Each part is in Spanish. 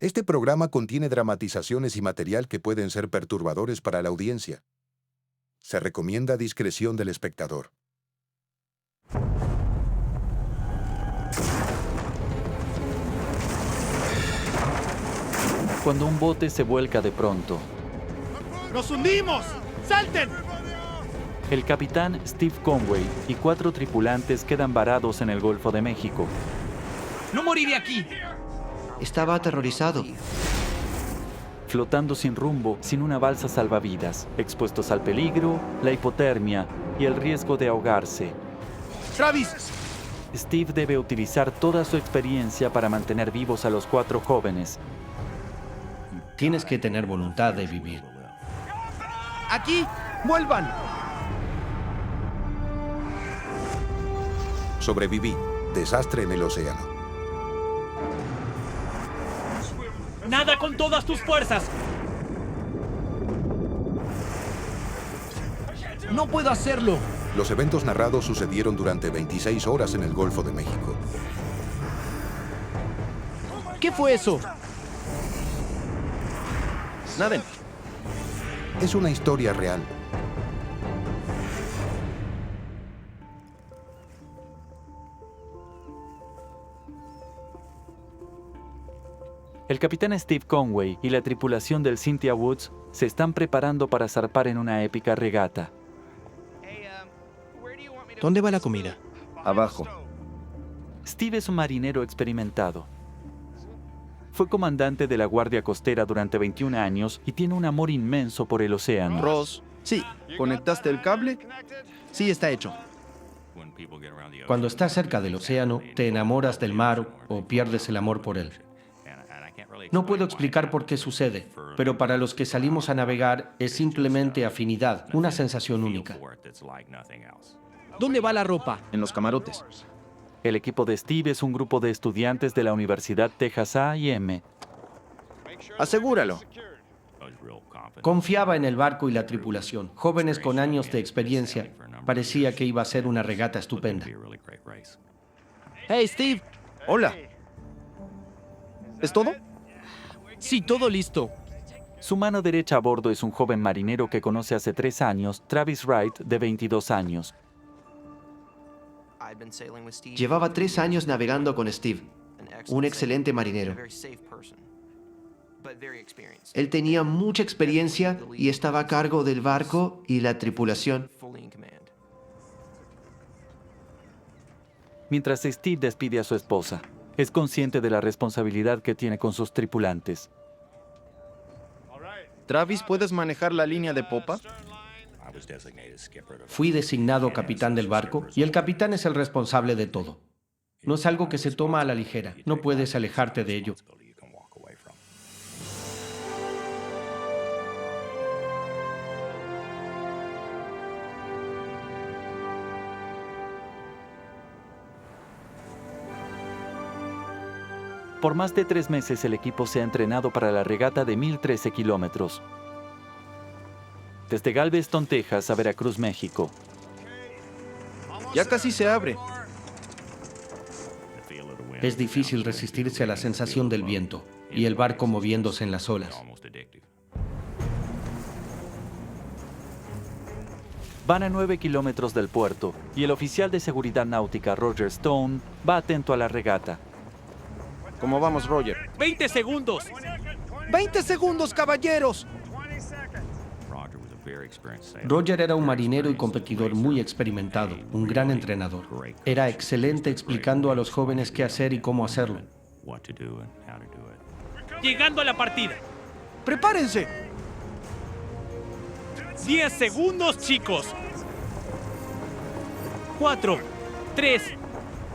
Este programa contiene dramatizaciones y material que pueden ser perturbadores para la audiencia. Se recomienda discreción del espectador. Cuando un bote se vuelca de pronto, ¡Nos hundimos! ¡Salten! el capitán Steve Conway y 4 tripulantes quedan varados en el Golfo de México. ¡No moriré aquí! Estaba aterrorizado. Flotando sin rumbo, sin una balsa salvavidas, expuestos al peligro, la hipotermia y el riesgo de ahogarse. ¡Travis! Steve debe utilizar toda su experiencia para mantener vivos a los 4 jóvenes. Tienes que tener voluntad de vivir. ¡Aquí! ¡Vuelvan! Sobreviví. Desastre en el océano. ¡Nada con todas tus fuerzas! ¡No puedo hacerlo! Los eventos narrados sucedieron durante 26 horas en el Golfo de México. ¿Qué fue eso? Naden. Es una historia real. El capitán Steve Conway y la tripulación del Cynthia Woods se están preparando para zarpar en una épica regata. ¿Dónde va la comida? Abajo. Steve es un marinero experimentado. Fue comandante de la Guardia Costera durante 21 años y tiene un amor inmenso por el océano. Ross. Sí. ¿Conectaste el cable? Sí, está hecho. Cuando estás cerca del océano, te enamoras del mar o pierdes el amor por él. No puedo explicar por qué sucede, pero para los que salimos a navegar es simplemente afinidad, una sensación única. ¿Dónde va la ropa? En los camarotes. El equipo de Steve es un grupo de estudiantes de la Universidad Texas A&M. Asegúralo. Confiaba en el barco y la tripulación, jóvenes con años de experiencia. Parecía que iba a ser una regata estupenda. ¡Hey, Steve! Hola. ¿Es todo? Sí, todo listo. Su mano derecha a bordo es un joven marinero que conoce hace 3 años, Travis Wright, de 22 años. Llevaba 3 años navegando con Steve, un excelente marinero. Él tenía mucha experiencia y estaba a cargo del barco y la tripulación. Mientras Steve despide a su esposa, es consciente de la responsabilidad que tiene con sus tripulantes. Travis, ¿puedes manejar la línea de popa? Fui designado capitán del barco y el capitán es el responsable de todo. No es algo que se toma a la ligera, no puedes alejarte de ello. Por más de 3 meses el equipo se ha entrenado para la regata de 1,013 kilómetros. Desde Galveston, Texas, a Veracruz, México. Ya casi se abre. Es difícil resistirse a la sensación del viento y el barco moviéndose en las olas. Van a 9 kilómetros del puerto y el oficial de seguridad náutica Roger Stone va atento a la regata. ¿Cómo vamos, Roger? 20 segundos. 20 segundos, caballeros. Roger era un marinero y competidor muy experimentado, un gran entrenador. Era excelente explicando a los jóvenes qué hacer y cómo hacerlo. Llegando a la partida. ¡Prepárense! 10 segundos, chicos. 4, 3,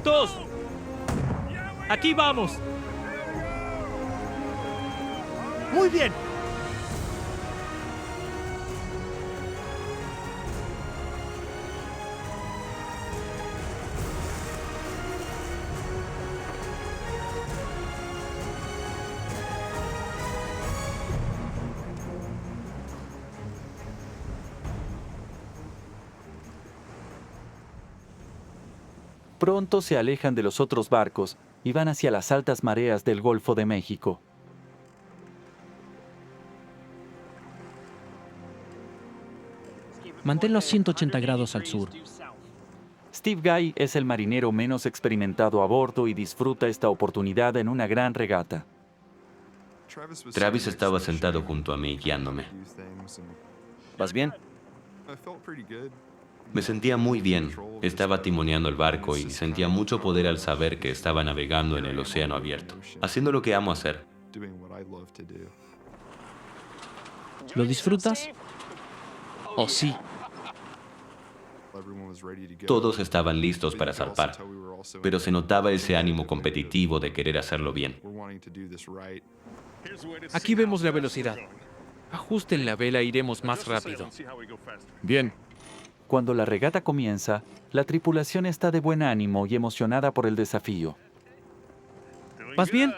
2. Aquí vamos. Muy bien. Pronto se alejan de los otros barcos y van hacia las altas mareas del Golfo de México. Manténlo a 180 grados al sur. Steve Guy es el marinero menos experimentado a bordo y disfruta esta oportunidad en una gran regata. Travis estaba sentado junto a mí, guiándome. ¿Vas bien? Me sentía muy bien. Estaba timoneando el barco y sentía mucho poder al saber que estaba navegando en el océano abierto, haciendo lo que amo hacer. ¿Lo disfrutas? Oh, sí. Todos estaban listos para zarpar, pero se notaba ese ánimo competitivo de querer hacerlo bien. Aquí vemos la velocidad. Ajusten la vela e iremos más rápido. Bien. Cuando la regata comienza, la tripulación está de buen ánimo y emocionada por el desafío. ¿Vas bien?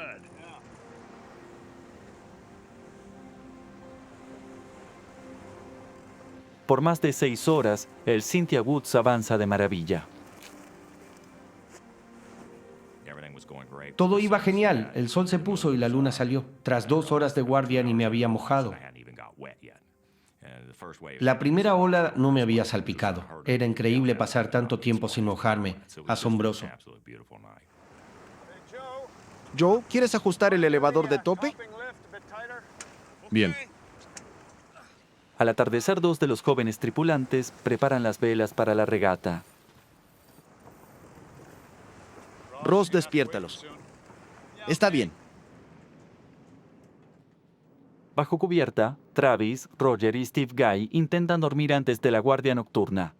Por más de 6 horas, el Cynthia Woods avanza de maravilla. Todo iba genial. El sol se puso y la luna salió. Tras 2 horas de guardia ni me había mojado. La primera ola no me había salpicado. Era increíble pasar tanto tiempo sin mojarme. Asombroso. Joe, ¿quieres ajustar el elevador de tope? Bien. Al atardecer, 2 de los jóvenes tripulantes preparan las velas para la regata. Ross, despiértalos. Está bien. Bajo cubierta, Travis, Roger y Steve Guy intentan dormir antes de la guardia nocturna.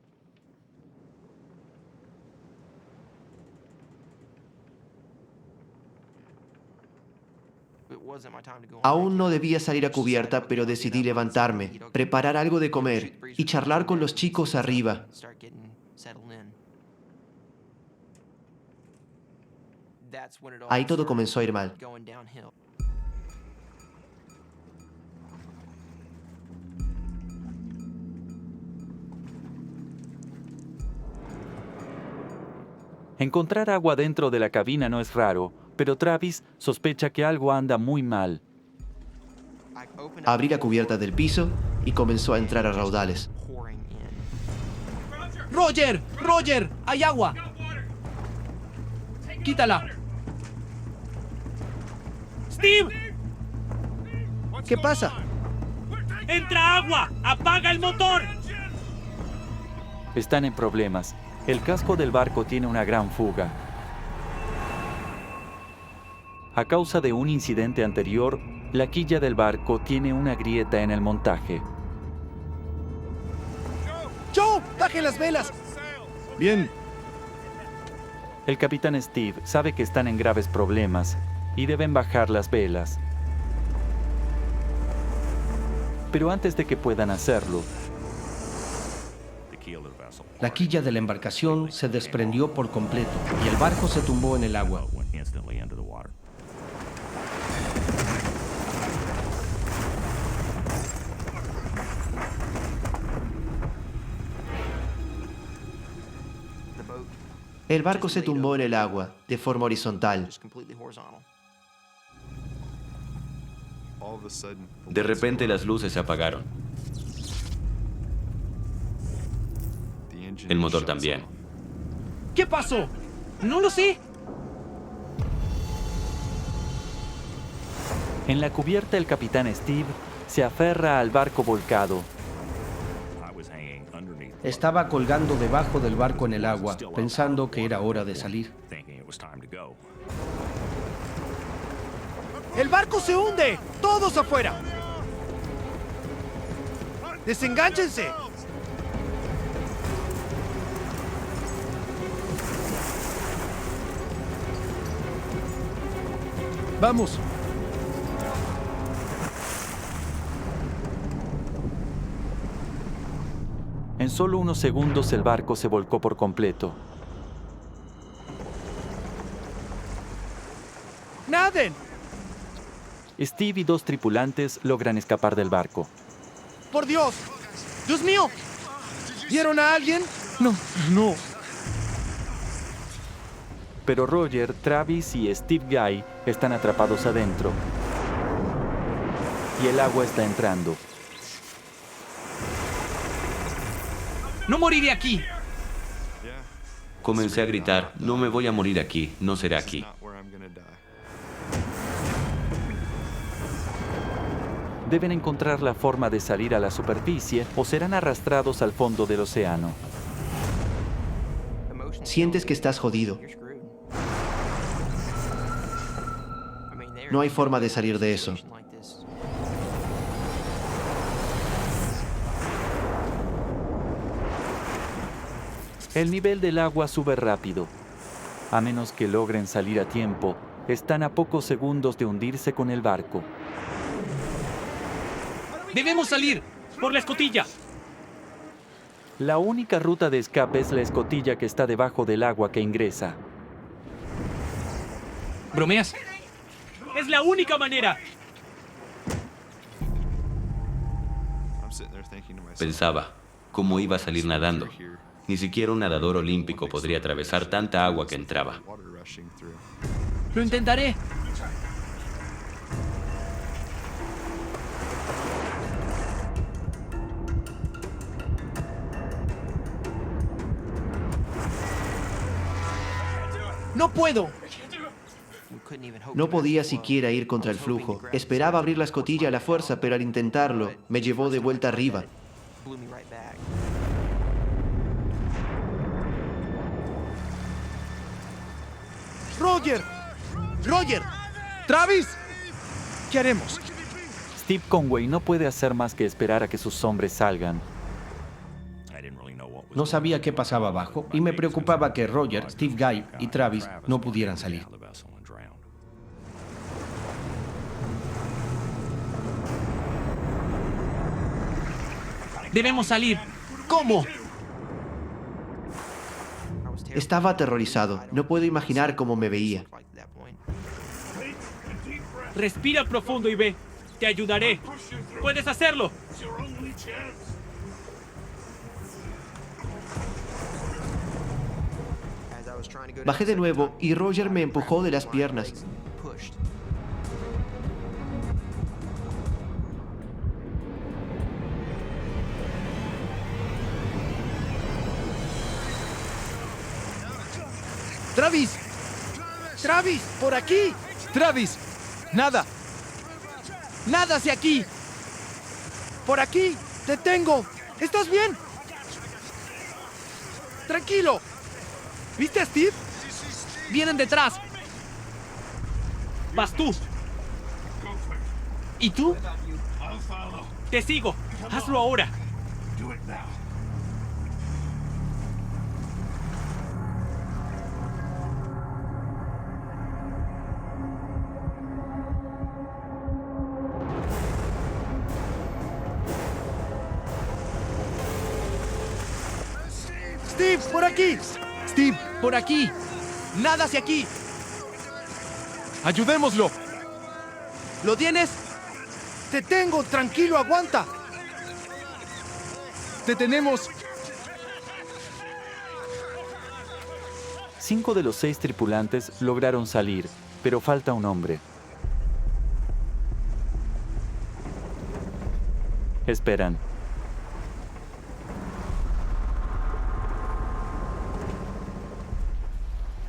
Aún no debía salir a cubierta, pero decidí levantarme, preparar algo de comer y charlar con los chicos arriba. Ahí todo comenzó a ir mal. Encontrar agua dentro de la cabina no es raro, pero Travis sospecha que algo anda muy mal. Abrí la cubierta del piso y comenzó a entrar a raudales. ¡Roger! ¡Roger! ¡Hay agua! ¡Quítala! ¡Steve! ¿Qué pasa? ¡Entra agua! ¡Apaga el motor! Están en problemas. El casco del barco tiene una gran fuga. A causa de un incidente anterior, la quilla del barco tiene una grieta en el montaje. ¡Joe! ¡Baje las velas! Bien. El capitán Steve sabe que están en graves problemas y deben bajar las velas. Pero antes de que puedan hacerlo, La quilla de la embarcación se desprendió por completo y el barco se tumbó en el agua. El barco se tumbó en el agua, de forma horizontal. De repente las luces se apagaron. El motor también. ¿Qué pasó? No lo sé. en la cubierta el capitán Steve se aferra al barco volcado. Estaba colgando debajo del barco en el agua, pensando que era hora de salir. ¡El barco se hunde! ¡Todos afuera! ¡Desengánchense! Vamos. En solo unos segundos el barco se volcó por completo. ¡Naden! Steve y dos tripulantes logran escapar del barco. ¡Por Dios! ¡Dios mío! ¿Vieron a alguien? No. Pero Roger, Travis y Steve Guy están atrapados adentro. Y el agua está entrando. No moriré aquí. Comencé a gritar, no me voy a morir aquí, no será aquí. Deben encontrar la forma de salir a la superficie o serán arrastrados al fondo del océano. Sientes que estás jodido. No hay forma de salir de eso. El nivel del agua sube rápido. A menos que logren salir a tiempo, están a pocos segundos de hundirse con el barco. ¡Debemos salir! ¡Por la escotilla! La única ruta de escape es la escotilla que está debajo del agua que ingresa. ¿Bromeas? ¡Es la única manera! Pensaba, ¿cómo iba a salir nadando? Ni siquiera un nadador olímpico podría atravesar tanta agua que entraba. ¡Lo intentaré! ¡No puedo! No podía siquiera ir contra el flujo. Esperaba abrir la escotilla a la fuerza, pero al intentarlo, me llevó de vuelta arriba. ¡Roger! ¡Roger! ¡Travis! ¿Qué haremos? Steve Conway no puede hacer más que esperar a que sus hombres salgan. No sabía qué pasaba abajo y me preocupaba que Roger, Steve Guy y Travis no pudieran salir. ¡Debemos salir! ¿Cómo? Estaba aterrorizado. No puedo imaginar cómo me veía. Respira profundo y ve. Te ayudaré. ¡Puedes hacerlo! Bajé de nuevo y Roger me empujó de las piernas. ¡Travis! ¡Travis! ¡Por aquí! ¡Travis! ¡Nada! ¡Nada hacia aquí! ¡Por aquí! ¡Te tengo! ¿Estás bien? ¡Tranquilo! ¿Viste a Steve? ¡Vienen detrás! ¡Vas tú! ¿Y tú? ¡Te sigo! ¡Hazlo ahora! ¡Steve, por aquí! ¡Steve, por aquí! ¡Nada hacia aquí! ¡Ayudémoslo! ¿Lo tienes? ¡Te tengo! ¡Tranquilo, aguanta! ¡Te tenemos! 5 de los 6 tripulantes lograron salir, pero falta un hombre. Esperan.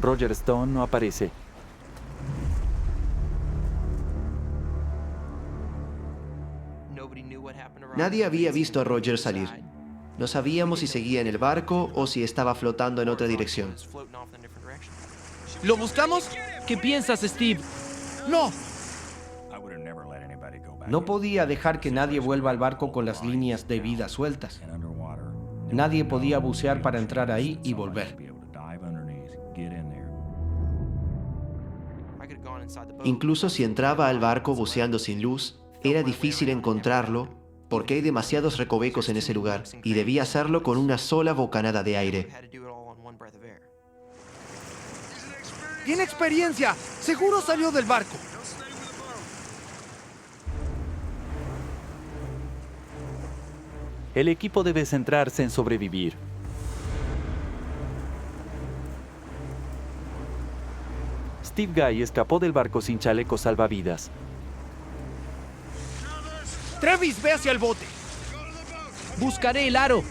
Roger Stone no aparece. Nadie había visto a Roger salir. No sabíamos si seguía en el barco o si estaba flotando en otra dirección. ¿Lo buscamos? ¿Qué piensas, Steve? ¡No! No podía dejar que nadie vuelva al barco con las líneas de vida sueltas. Nadie podía bucear para entrar ahí y volver. Incluso si entraba al barco buceando sin luz, era difícil encontrarlo porque hay demasiados recovecos en ese lugar y debía hacerlo con una sola bocanada de aire. ¡Tiene experiencia! ¡Seguro salió del barco! El equipo debe centrarse en sobrevivir. Steve Guy escapó del barco sin chaleco salvavidas. ¡Travis, ve hacia el bote! ¡Buscaré el aro!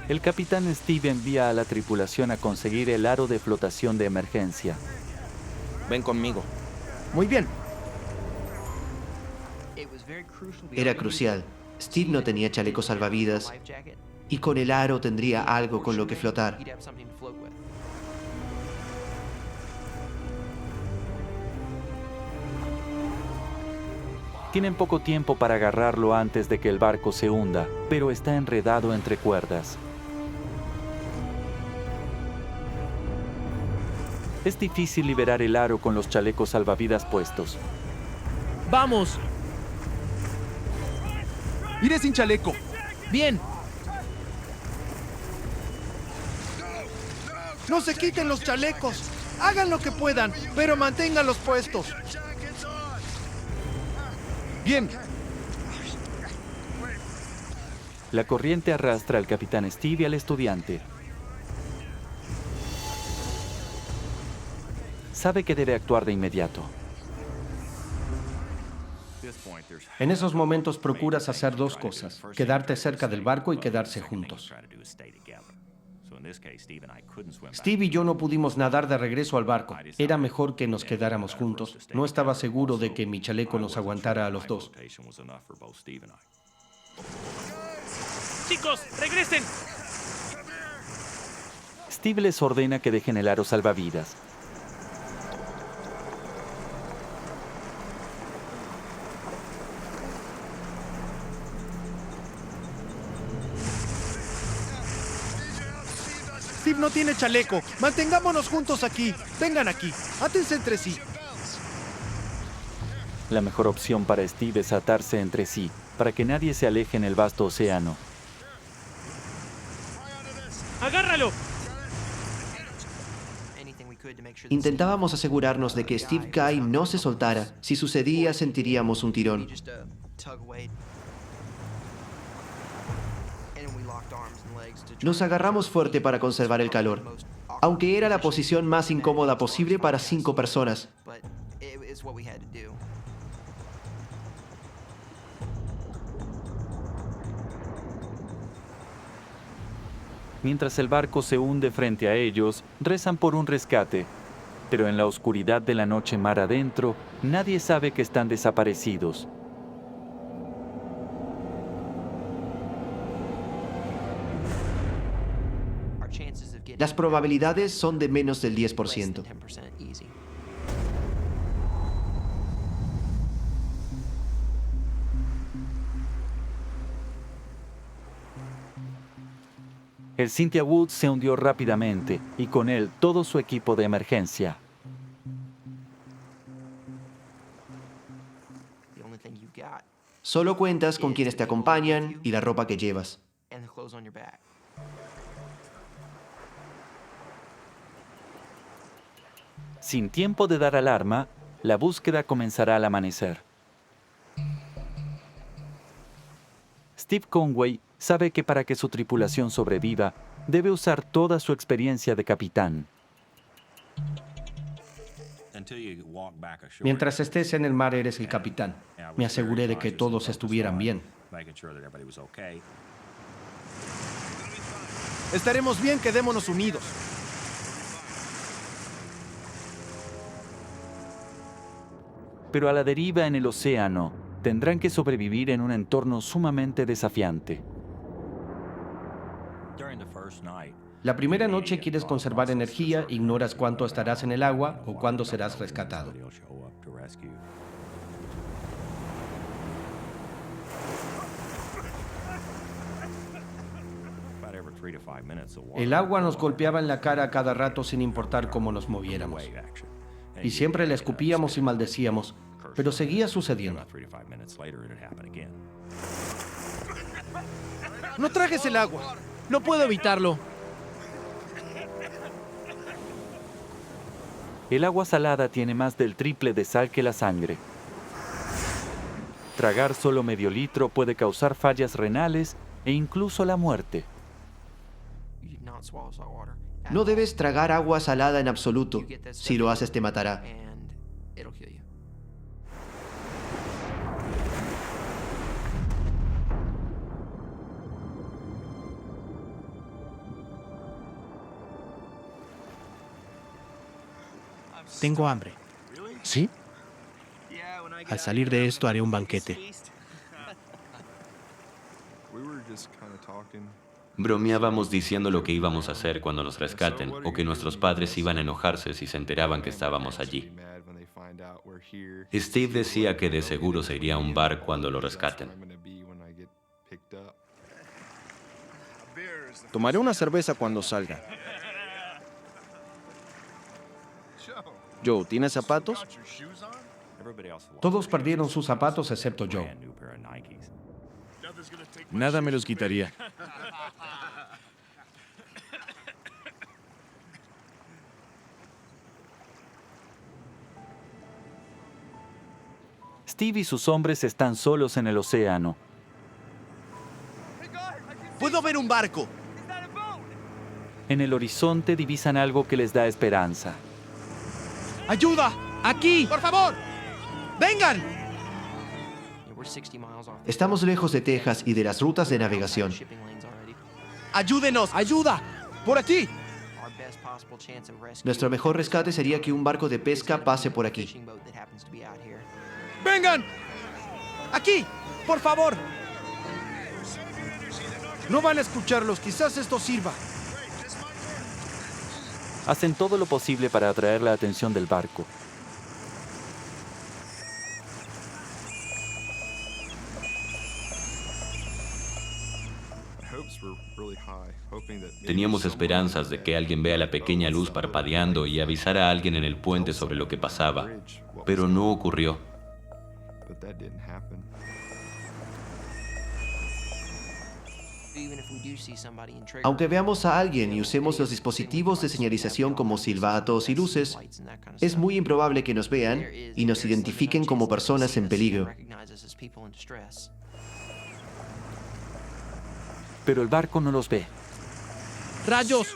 El capitán Steve envía a la tripulación a conseguir el aro de flotación de emergencia. Ven conmigo. Muy bien. Era crucial. Steve no tenía chaleco salvavidas y con el aro tendría algo con lo que flotar. Tienen poco tiempo para agarrarlo antes de que el barco se hunda, pero está enredado entre cuerdas. Es difícil liberar el aro con los chalecos salvavidas puestos. ¡Vamos! Iré sin chaleco. ¡Bien! No se quiten los chalecos. Hagan lo que puedan, pero manténganlos puestos. Bien. La corriente arrastra al capitán Steve y al estudiante. Sabe que debe actuar de inmediato. En esos momentos procuras hacer dos cosas: quedarte cerca del barco y quedarse juntos. Steve y yo no pudimos nadar de regreso al barco. Era mejor que nos quedáramos juntos. No estaba seguro de que mi chaleco nos aguantara a los dos. ¡Chicos, regresen! Steve les ordena que dejen el aro salvavidas. Steve no tiene chaleco. Mantengámonos juntos aquí. Vengan aquí. Átense entre sí. La mejor opción para Steve es atarse entre sí, para que nadie se aleje en el vasto océano. ¡Agárralo! Intentábamos asegurarnos de que Steve Kai no se soltara. Si sucedía, sentiríamos un tirón. Nos agarramos fuerte para conservar el calor, aunque era la posición más incómoda posible para 5 personas. Mientras el barco se hunde frente a ellos, rezan por un rescate. Pero en la oscuridad de la noche mar adentro, nadie sabe que están desaparecidos. Las probabilidades son de menos del 10%. El Cynthia Woods se hundió rápidamente y con él todo su equipo de emergencia. Solo cuentas con quienes te acompañan y la ropa que llevas. Sin tiempo de dar alarma, la búsqueda comenzará al amanecer. Steve Conway sabe que para que su tripulación sobreviva, debe usar toda su experiencia de capitán. Mientras estés en el mar, eres el capitán. Me aseguré de que todos estuvieran bien. Estaremos bien, quedémonos unidos. Pero a la deriva en el océano, tendrán que sobrevivir en un entorno sumamente desafiante. La primera noche quieres conservar energía, ignoras cuánto estarás en el agua o cuándo serás rescatado. El agua nos golpeaba en la cara a cada rato sin importar cómo nos moviéramos. Y siempre la escupíamos y maldecíamos, pero seguía sucediendo. No trajes el agua. No puedo evitarlo. El agua salada tiene más del triple de sal que la sangre. Tragar solo medio litro puede causar fallas renales e incluso la muerte. No debes tragar agua salada en absoluto. Si lo haces, te matará. Tengo hambre. ¿Sí? Al salir de esto haré un banquete. Bromeábamos diciendo lo que íbamos a hacer cuando nos rescaten o que nuestros padres iban a enojarse si se enteraban que estábamos allí. Steve decía que de seguro se iría a un bar cuando lo rescaten. Tomaré una cerveza cuando salga. Joe, ¿tienes zapatos? Todos perdieron sus zapatos excepto Joe. Nada me los quitaría. Steve y sus hombres están solos en el océano. Puedo ver un barco. En el horizonte divisan algo que les da esperanza. ¡Ayuda! ¡Aquí! ¡Por favor! ¡Vengan! Estamos lejos de Texas y de las rutas de navegación. ¡Ayúdenos! ¡Ayuda! ¡Por aquí! Nuestro mejor rescate sería que un barco de pesca pase por aquí. ¡Vengan! ¡Aquí! ¡Por favor! No van a escucharlos, quizás esto sirva. Hacen todo lo posible para atraer la atención del barco. Teníamos esperanzas de que alguien vea la pequeña luz parpadeando y avisara a alguien en el puente sobre lo que pasaba, pero no ocurrió. Aunque veamos a alguien y usemos los dispositivos de señalización como silbatos y luces, es muy improbable que nos vean y nos identifiquen como personas en peligro. Pero el barco no los ve. ¡Rayos!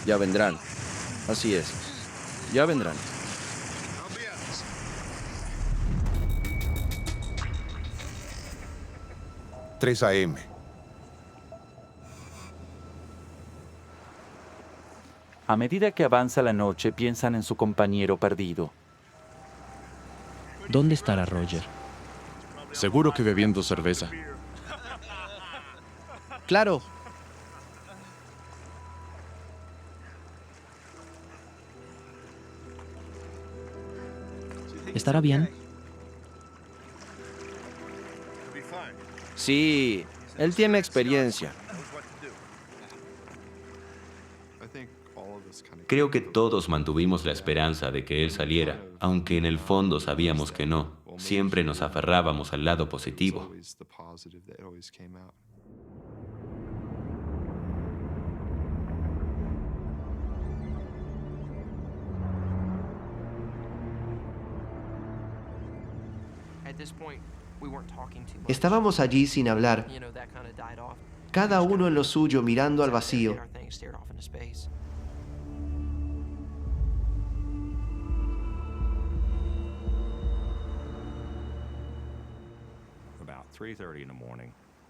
Ya vendrán. Así es. Ya vendrán. —3 a.m. A medida que avanza la noche, piensan en su compañero perdido. ¿Dónde estará Roger? Seguro que bebiendo cerveza. ¡Claro! ¿Estará bien? Sí, él tiene experiencia. Creo que todos mantuvimos la esperanza de que él saliera, aunque en el fondo sabíamos que no. Siempre nos aferrábamos al lado positivo. Estábamos allí sin hablar, cada uno en lo suyo mirando al vacío.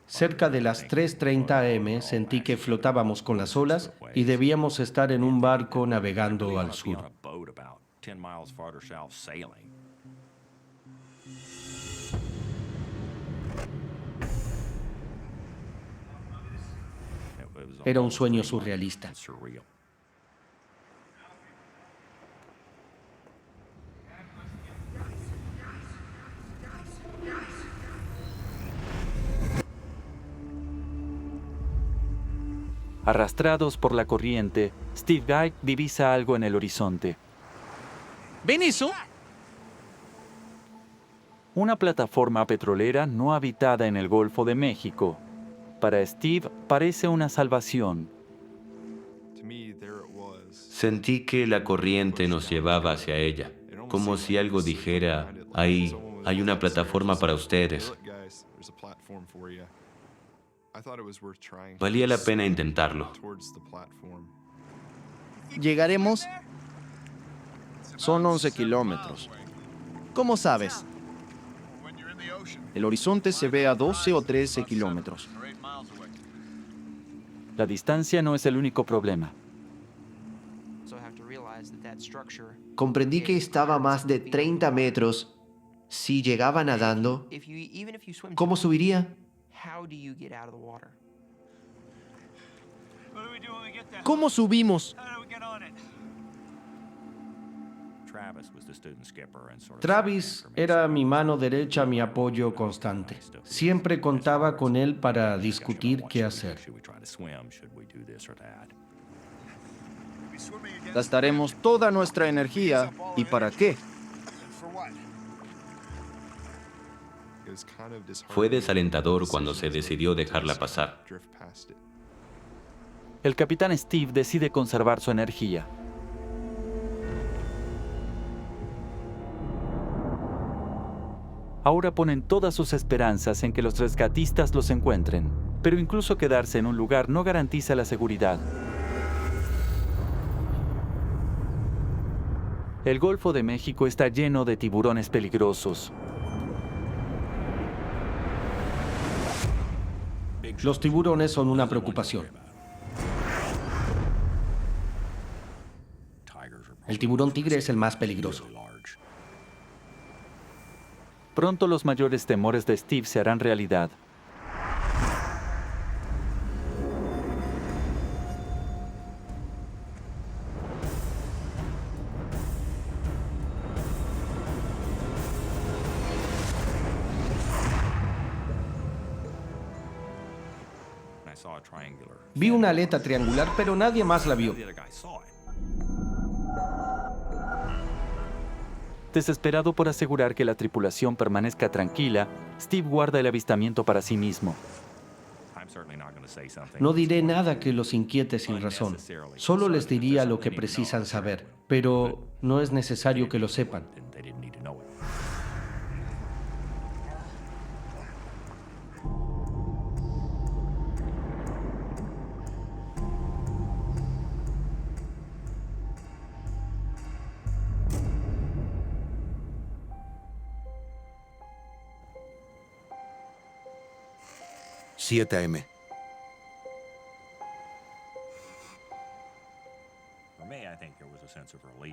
Cerca de las 3:30 am sentí que flotábamos con las olas y debíamos estar en un barco navegando al sur. Era un sueño surrealista. Arrastrados por la corriente, Steve Guy divisa algo en el horizonte. ¿Ven eso? Una plataforma petrolera no habitada en el Golfo de México. Para Steve parece una salvación. Sentí que la corriente nos llevaba hacia ella, como si algo dijera, ahí hay una plataforma para ustedes. Valía la pena intentarlo. ¿Llegaremos? Son 11 kilómetros. ¿Cómo sabes? El horizonte se ve a 12 o 13 kilómetros. La distancia no es el único problema. Comprendí que estaba a más de 30 metros. Si llegaba nadando, ¿cómo subiría? ¿Cómo subimos? Travis era mi mano derecha, mi apoyo constante. Siempre contaba con él para discutir qué hacer. Gastaremos toda nuestra energía. ¿Y para qué? Fue desalentador cuando se decidió dejarla pasar. El capitán Steve decide conservar su energía. Ahora ponen todas sus esperanzas en que los rescatistas los encuentren, pero incluso quedarse en un lugar no garantiza la seguridad. El Golfo de México está lleno de tiburones peligrosos. Los tiburones son una preocupación. El tiburón tigre es el más peligroso. Pronto los mayores temores de Steve se harán realidad. Vi una aleta triangular, pero nadie más la vio. Desesperado por asegurar que la tripulación permanezca tranquila, Steve guarda el avistamiento para sí mismo. No diré nada que los inquiete sin razón. Solo les diría lo que precisan saber, pero no es necesario que lo sepan. AM.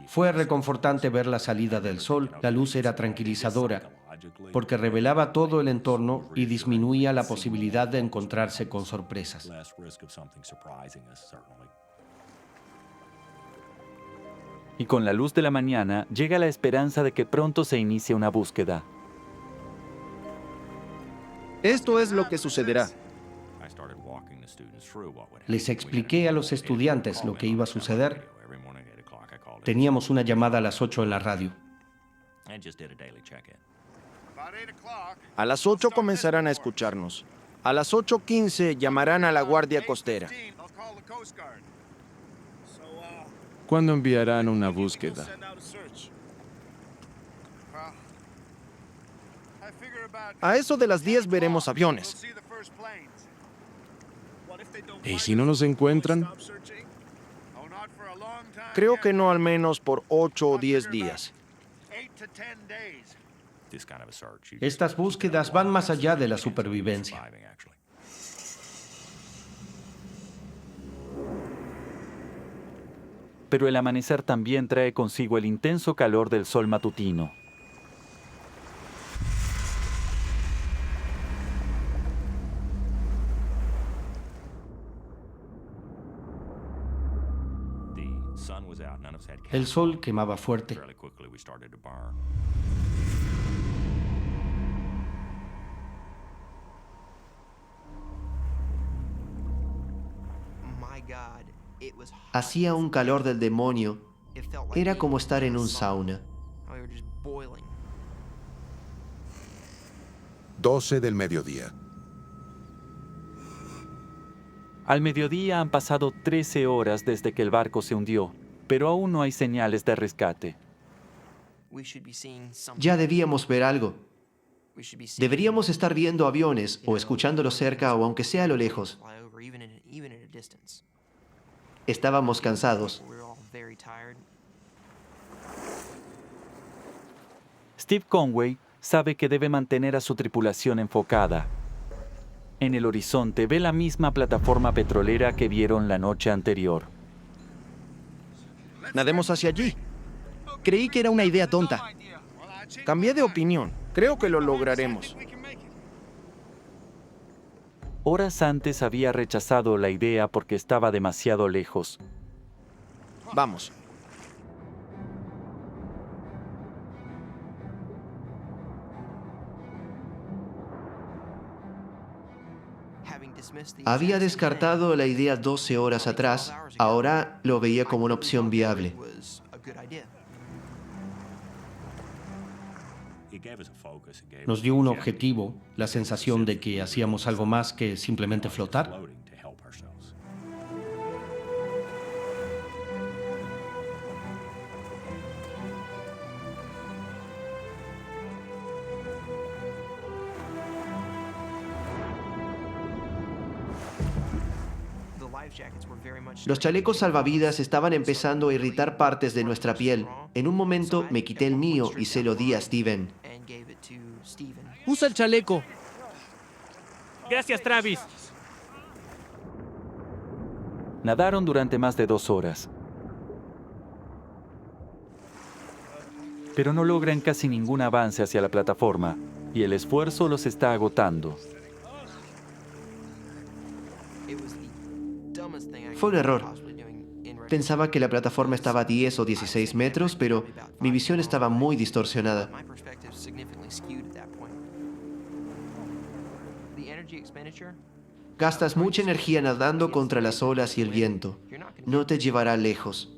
Fue reconfortante ver la salida del sol. La luz era tranquilizadora, porque revelaba todo el entorno y disminuía la posibilidad de encontrarse con sorpresas. Y con la luz de la mañana llega la esperanza de que pronto se inicie una búsqueda. Esto es lo que sucederá. Les expliqué a los estudiantes lo que iba a suceder. Teníamos una llamada a las 8 en la radio. A las 8 comenzarán a escucharnos. A las 8:15 llamarán a la Guardia Costera. ¿Cuándo enviarán una búsqueda? A eso de las 10 veremos aviones. ¿Y si no los encuentran? Creo que no al menos por 8 o 10 días. Estas búsquedas van más allá de la supervivencia. Pero el amanecer también trae consigo el intenso calor del sol matutino. El sol quemaba fuerte. Hacía un calor del demonio. Era como estar en un sauna. 12 del mediodía. Al mediodía han pasado 13 horas desde que el barco se hundió, pero aún no hay señales de rescate. Ya debíamos ver algo. Deberíamos estar viendo aviones o escuchándolos cerca o aunque sea a lo lejos. Estábamos cansados. Steve Conway sabe que debe mantener a su tripulación enfocada. En el horizonte ve la misma plataforma petrolera que vieron la noche anterior. Nademos hacia allí. Creí que era una idea tonta. Cambié de opinión. Creo que lo lograremos. Horas antes había rechazado la idea porque estaba demasiado lejos. Vamos. Había descartado la idea 12 horas atrás, ahora lo veía como una opción viable. Nos dio un objetivo, la sensación de que hacíamos algo más que simplemente flotar. Los chalecos salvavidas estaban empezando a irritar partes de nuestra piel. En un momento me quité el mío y se lo di a Steven. Usa el chaleco. Gracias, Travis. Nadaron durante más de 2 horas. Pero no logran casi ningún avance hacia la plataforma, y el esfuerzo los está agotando. Fue un error. Pensaba que la plataforma estaba a 10 o 16 metros, pero mi visión estaba muy distorsionada. Gastas mucha energía nadando contra las olas y el viento. No te llevará lejos.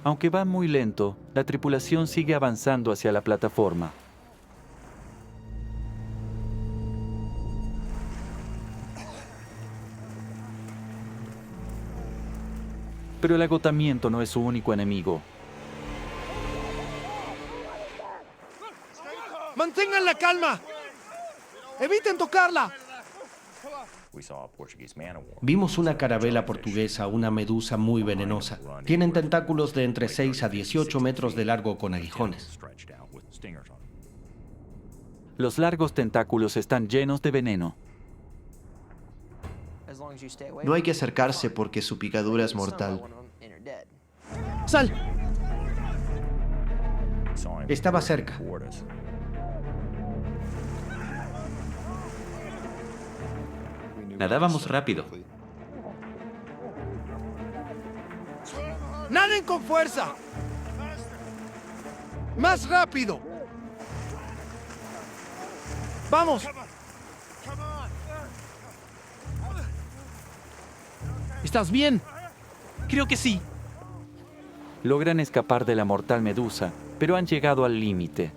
Aunque va muy lento, la tripulación sigue avanzando hacia la plataforma. Pero el agotamiento no es su único enemigo. ¡Mantengan la calma! ¡Eviten tocarla! Vimos una carabela portuguesa, una medusa muy venenosa. Tienen tentáculos de entre 6 a 18 metros de largo con aguijones. Los largos tentáculos están llenos de veneno. No hay que acercarse porque su picadura es mortal. ¡Sal! Estaba cerca. Nadábamos rápido. ¡Naden con fuerza! ¡Más rápido! ¡Vamos! ¿Estás bien? Creo que sí. Logran escapar de la mortal medusa, pero han llegado al límite.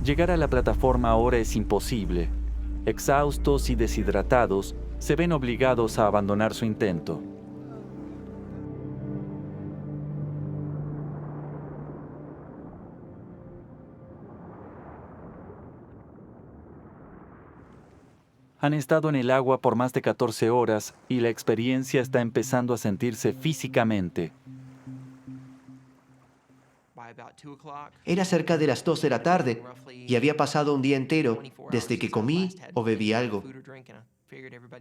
Llegar a la plataforma ahora es imposible. Exhaustos y deshidratados, se ven obligados a abandonar su intento. Han estado en el agua por más de 14 horas y la experiencia está empezando a sentirse físicamente. Era cerca de las 2 de la tarde y había pasado un día entero desde que comí o bebí algo.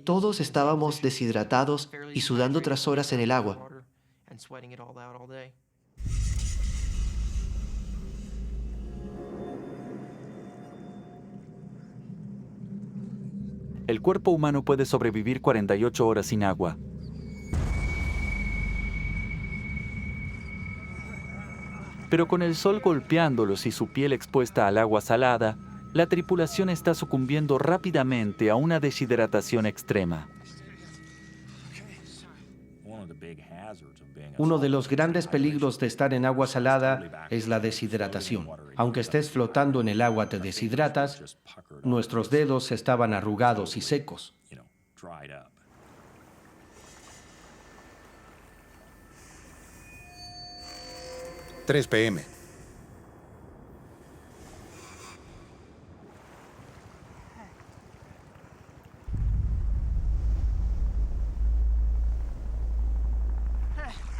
Todos estábamos deshidratados y sudando tras horas en el agua. El cuerpo humano puede sobrevivir 48 horas sin agua. Pero con el sol golpeándolos y su piel expuesta al agua salada, la tripulación está sucumbiendo rápidamente a una deshidratación extrema. Uno de los grandes peligros de estar en agua salada es la deshidratación. Aunque estés flotando en el agua te deshidratas, nuestros dedos estaban arrugados y secos. 3 p.m.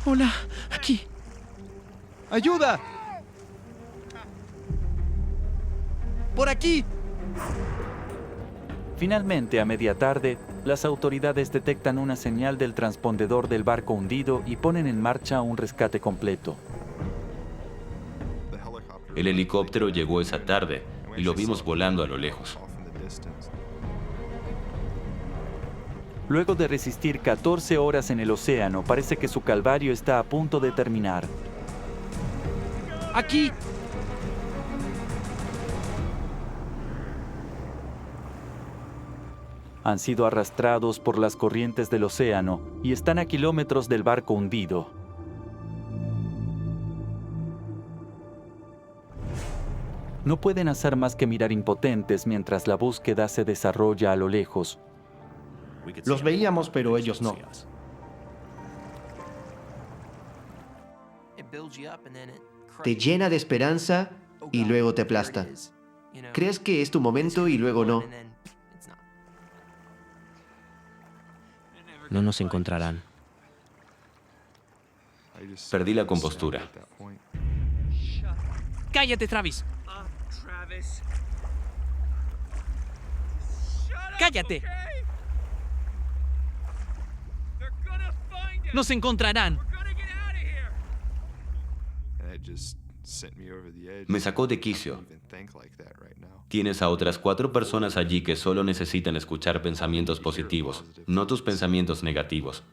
Hola, aquí. ¡Ayuda! ¡Por aquí! Finalmente, a media tarde, las autoridades detectan una señal del transpondedor del barco hundido y ponen en marcha un rescate completo. El helicóptero llegó esa tarde y lo vimos volando a lo lejos. Luego de resistir 14 horas en el océano, parece que su calvario está a punto de terminar. ¡Aquí! Han sido arrastrados por las corrientes del océano y están a kilómetros del barco hundido. No pueden hacer más que mirar impotentes mientras la búsqueda se desarrolla a lo lejos. Los veíamos, pero ellos no. Te llena de esperanza y luego te aplasta. Crees que es tu momento y luego no. No nos encontrarán. Perdí la compostura. ¡Cállate, Travis! ¡Cállate! ¡Nos encontrarán! Me sacó de quicio. Tienes a otras 4 personas allí que solo necesitan escuchar pensamientos positivos, no tus pensamientos negativos.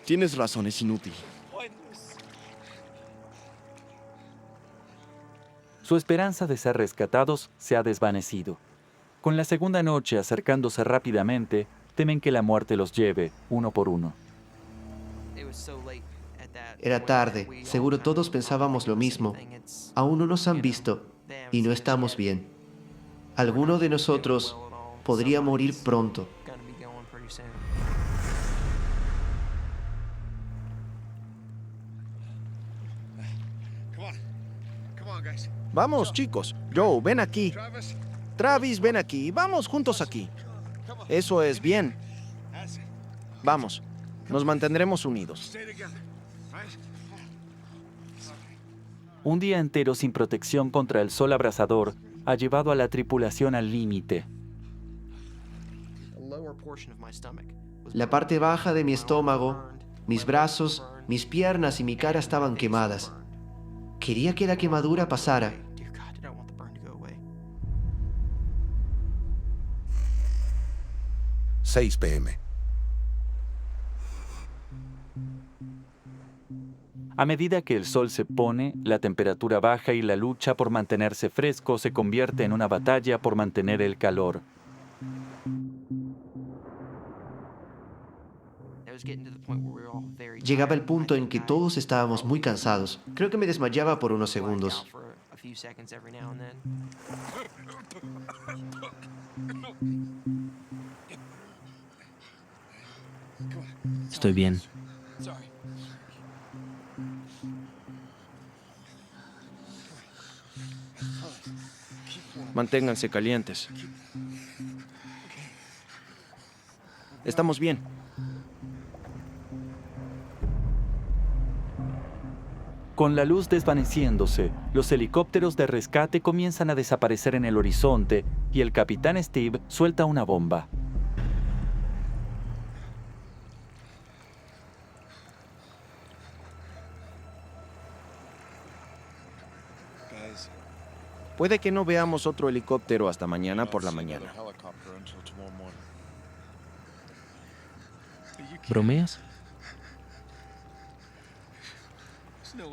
Tienes razón, es inútil. Su esperanza de ser rescatados se ha desvanecido. Con la segunda noche acercándose rápidamente, temen que la muerte los lleve, uno por uno. Era tarde, seguro todos pensábamos lo mismo. Aún no nos han visto y no estamos bien. Alguno de nosotros podría morir pronto. Vamos, chicos. Joe, ven aquí. Travis, ven aquí. Vamos juntos aquí. Eso es bien. Vamos. Nos mantendremos unidos. Un día entero sin protección contra el sol abrasador ha llevado a la tripulación al límite. La parte baja de mi estómago, mis brazos, mis piernas y mi cara estaban quemadas. Quería que la quemadura pasara. 6 p.m. A medida que el sol se pone, la temperatura baja y la lucha por mantenerse fresco se convierte en una batalla por mantener el calor. Llegaba el punto en que todos estábamos muy cansados. Creo que me desmayaba por unos segundos. Estoy bien. Manténganse calientes. Estamos bien. Con la luz desvaneciéndose, los helicópteros de rescate comienzan a desaparecer en el horizonte y el capitán Steve suelta una bomba. Puede que no veamos otro helicóptero hasta mañana por la mañana. ¿Bromeas?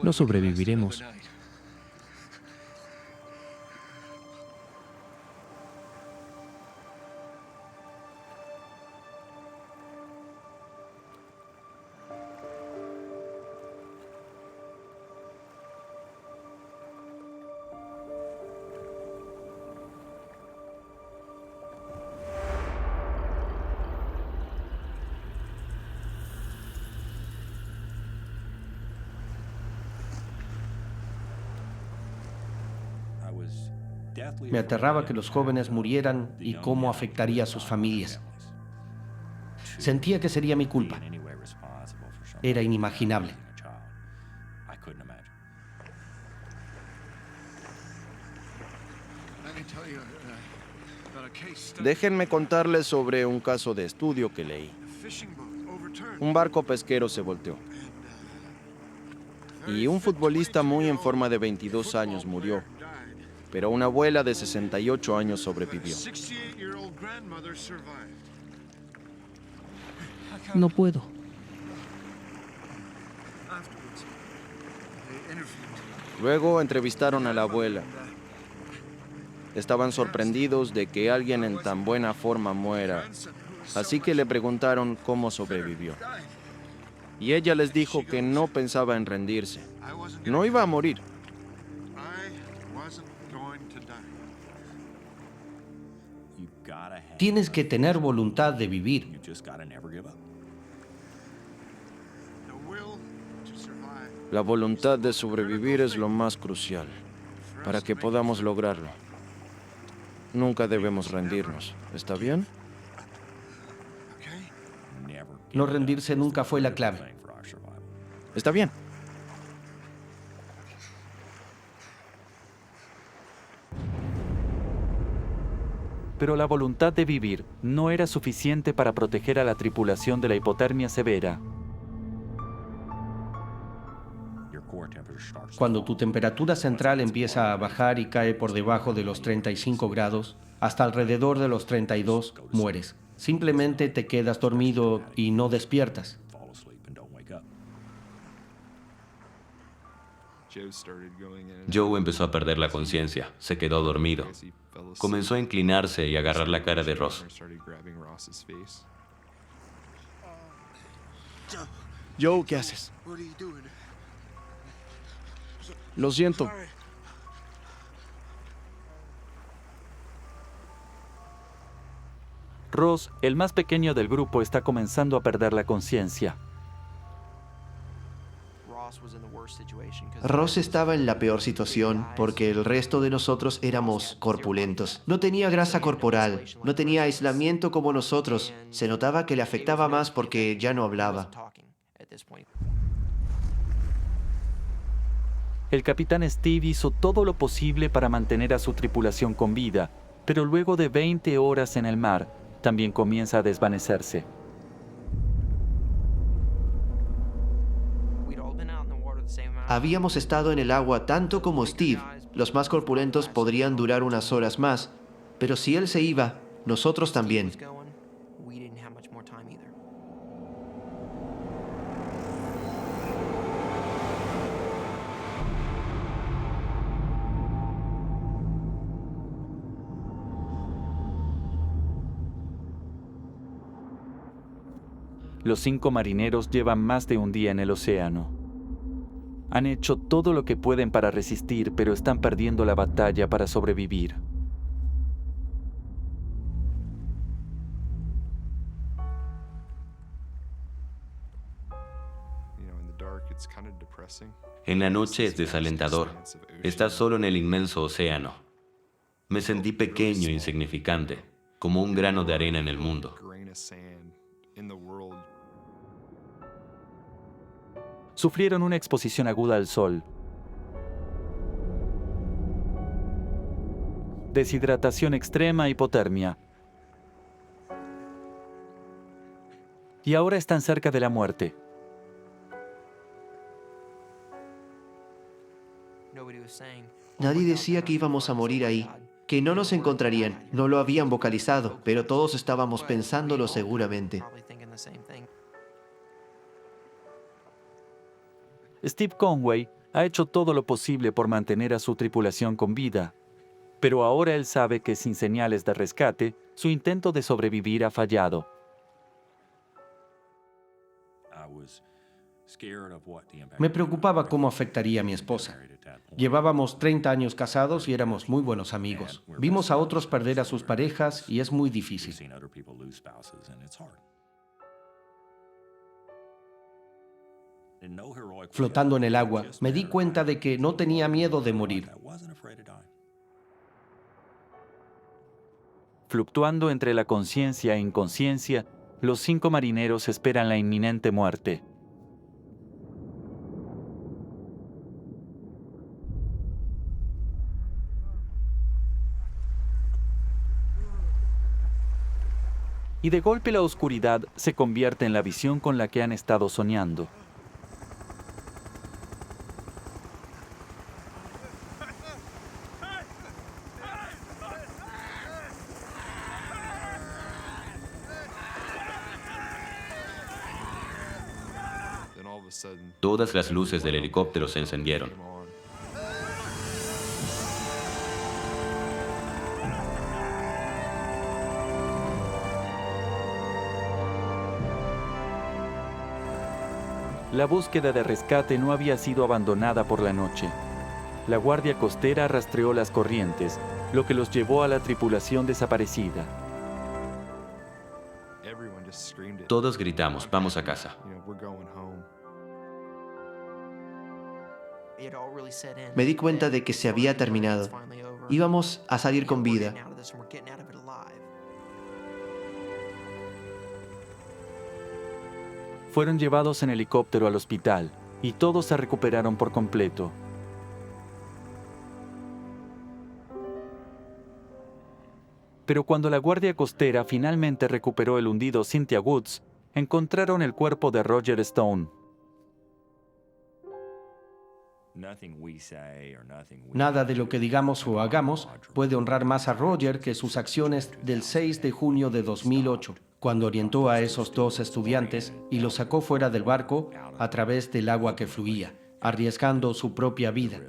No sobreviviremos. Me aterraba que los jóvenes murieran y cómo afectaría a sus familias. Sentía que sería mi culpa. Era inimaginable. Déjenme contarles sobre un caso de estudio que leí. Un barco pesquero se volteó. Y un futbolista muy en forma de 22 años murió, pero una abuela de 68 años sobrevivió. No puedo. Luego entrevistaron a la abuela. Estaban sorprendidos de que alguien en tan buena forma muera, así que le preguntaron cómo sobrevivió. Y ella les dijo que no pensaba en rendirse. No iba a morir. Tienes que tener voluntad de vivir. La voluntad de sobrevivir es lo más crucial para que podamos lograrlo. Nunca debemos rendirnos. ¿Está bien? No rendirse nunca fue la clave. Está bien. Pero la voluntad de vivir no era suficiente para proteger a la tripulación de la hipotermia severa. Cuando tu temperatura central empieza a bajar y cae por debajo de los 35 grados, hasta alrededor de los 32, mueres. Simplemente te quedas dormido y no despiertas. Joe empezó a perder la conciencia, se quedó dormido. Comenzó a inclinarse y agarrar la cara de Ross. Joe, ¿qué haces? Lo siento. Ross, el más pequeño del grupo, está comenzando a perder la conciencia. Ross estaba en la peor situación porque el resto de nosotros éramos corpulentos. No tenía grasa corporal, no tenía aislamiento como nosotros. Se notaba que le afectaba más porque ya no hablaba. El capitán Steve hizo todo lo posible para mantener a su tripulación con vida, pero luego de 20 horas en el mar, también comienza a desvanecerse. Habíamos estado en el agua tanto como Steve. Los más corpulentos podrían durar unas horas más, pero si él se iba, nosotros también. Los 5 marineros llevan más de un día en el océano. Han hecho todo lo que pueden para resistir, pero están perdiendo la batalla para sobrevivir. En la noche es desalentador. Estás solo en el inmenso océano. Me sentí pequeño e insignificante, como un grano de arena en el mundo. Sufrieron una exposición aguda al sol, deshidratación extrema, hipotermia. Y ahora están cerca de la muerte. Nadie decía que íbamos a morir ahí, que no nos encontrarían. No lo habían vocalizado, pero todos estábamos pensándolo seguramente. Steve Conway ha hecho todo lo posible por mantener a su tripulación con vida, pero ahora él sabe que sin señales de rescate, su intento de sobrevivir ha fallado. Me preocupaba cómo afectaría a mi esposa. Llevábamos 30 años casados y éramos muy buenos amigos. Vimos a otros perder a sus parejas y es muy difícil. Flotando en el agua, me di cuenta de que no tenía miedo de morir. Fluctuando entre la conciencia e inconsciencia, los 5 marineros esperan la inminente muerte. y de golpe la oscuridad se convierte en la visión con la que han estado soñando. Todas las luces del helicóptero se encendieron. La búsqueda de rescate no había sido abandonada por la noche. La guardia costera rastreó las corrientes, lo que los llevó a la tripulación desaparecida. Todos gritamos, vamos a casa. Me di cuenta de que se había terminado. Íbamos a salir con vida. Fueron llevados en helicóptero al hospital y todos se recuperaron por completo. Pero cuando la guardia costera finalmente recuperó el hundido Cynthia Woods, encontraron el cuerpo de Roger Stone. Nada de lo que digamos o hagamos puede honrar más a Roger que sus acciones del 6 de junio de 2008, cuando orientó a esos dos estudiantes y los sacó fuera del barco a través del agua que fluía, arriesgando su propia vida.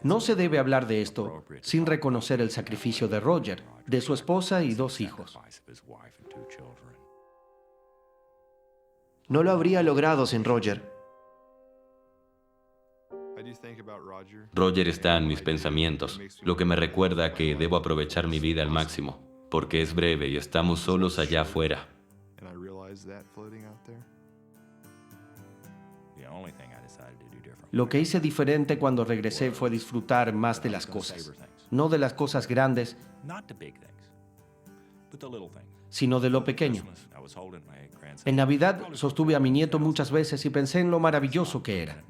No se debe hablar de esto sin reconocer el sacrificio de Roger, de su esposa y 2 hijos. No lo habría logrado sin Roger. Roger está en mis pensamientos, lo que me recuerda que debo aprovechar mi vida al máximo, porque es breve y estamos solos allá afuera. Lo que hice diferente cuando regresé fue disfrutar más de las cosas, no de las cosas grandes, sino de lo pequeño. En Navidad sostuve a mi nieto muchas veces y pensé en lo maravilloso que era.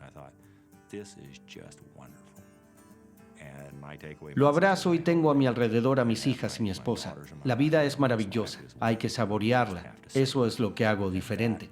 Lo abrazo y tengo a mi alrededor a mis hijas y mi esposa. La vida es maravillosa, hay que saborearla. Eso es lo que hago diferente.